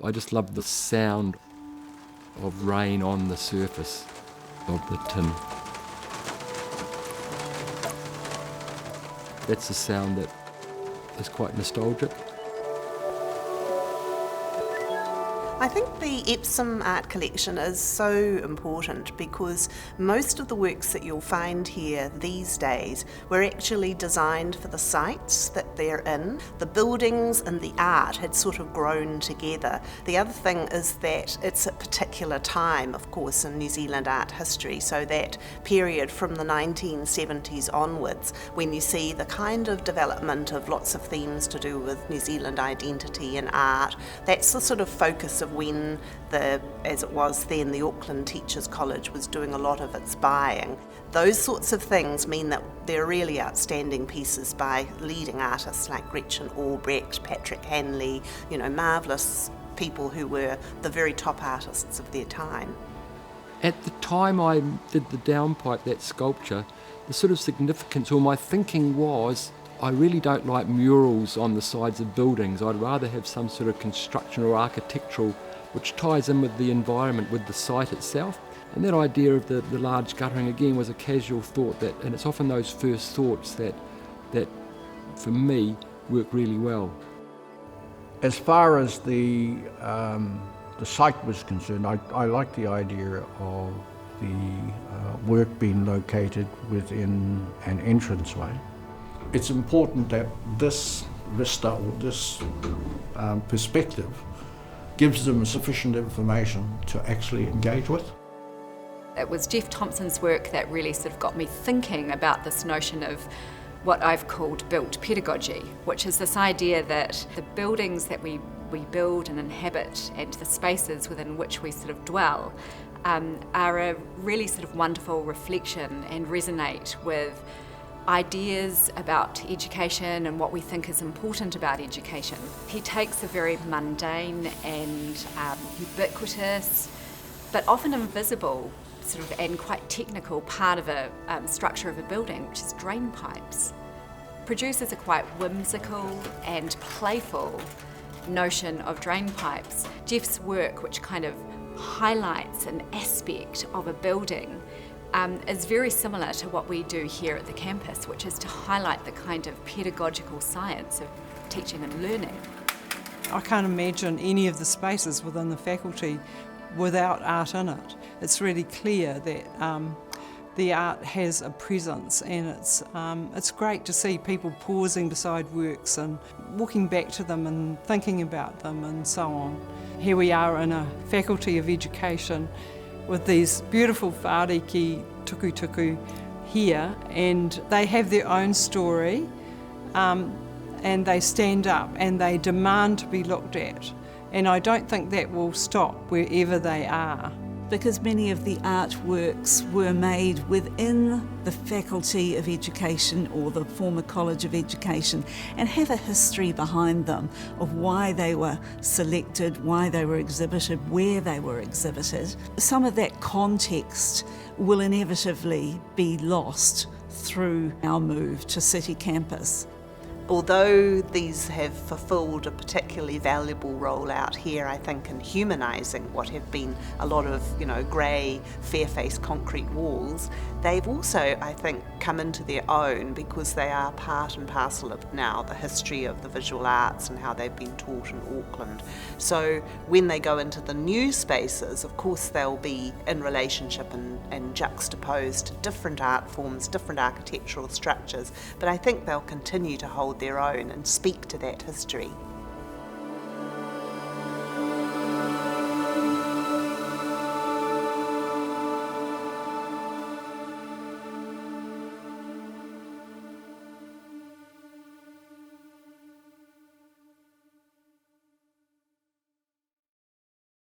I just love the sound of rain on the surface of the tin. That's a sound that is quite nostalgic. I think the Epsom art collection is so important because most of the works that you'll find here these days were actually designed for the sites that they're in. The buildings and the art had sort of grown together. The other thing is that it's a particular time, of course, in New Zealand art history, so that period from the 1970s onwards, when you see the kind of development of lots of themes to do with New Zealand identity and art, that's the sort of focus of when as it was then, the Auckland Teachers College was doing a lot of its buying. Those sorts of things mean that they're really outstanding pieces by leading artists like Gretchen Albrecht, Patrick Hanley, marvellous people who were the very top artists of their time. At the time I did the downpipe, that sculpture, the sort of significance, or my thinking was, I really don't like murals on the sides of buildings. I'd rather have some sort of construction or architectural which ties in with the environment, with the site itself. And that idea of the large guttering again was a casual thought, and it's often those first thoughts that for me work really well. As far as the site was concerned, I like the idea of the work being located within an entranceway. It's important that this vista or this perspective gives them sufficient information to actually engage with. It was Jeff Thompson's work that really sort of got me thinking about this notion of what I've called built pedagogy, which is this idea that the buildings that we build and inhabit and the spaces within which we sort of dwell are a really sort of wonderful reflection and resonate with ideas about education and what we think is important about education. He takes a very mundane and ubiquitous, but often invisible, sort of and quite technical part of a structure of a building, which is drain pipes. Produces a quite whimsical and playful notion of drain pipes. Jeff's work, which kind of highlights an aspect of a building, is very similar to what we do here at the campus, which is to highlight the kind of pedagogical science of teaching and learning. I can't imagine any of the spaces within the faculty without art in it. It's really clear that the art has a presence, and it's great to see people pausing beside works and walking back to them and thinking about them and so on. Here we are in a faculty of education with these beautiful whāriki tuku here, and they have their own story, and they stand up and they demand to be looked at. And I don't think that will stop wherever they are. Because many of the artworks were made within the Faculty of Education or the former College of Education and have a history behind them of why they were selected, why they were exhibited, where they were exhibited. Some of that context will inevitably be lost through our move to City Campus. Although these have fulfilled a particularly valuable role out here, I think, in humanising what have been a lot of, grey, fair-faced concrete walls, they've also, I think, come into their own because they are part and parcel of now the history of the visual arts and how they've been taught in Auckland. So when they go into the new spaces, of course they'll be in relationship and juxtaposed to different art forms, different architectural structures, but I think they'll continue to hold their own and speak to that history.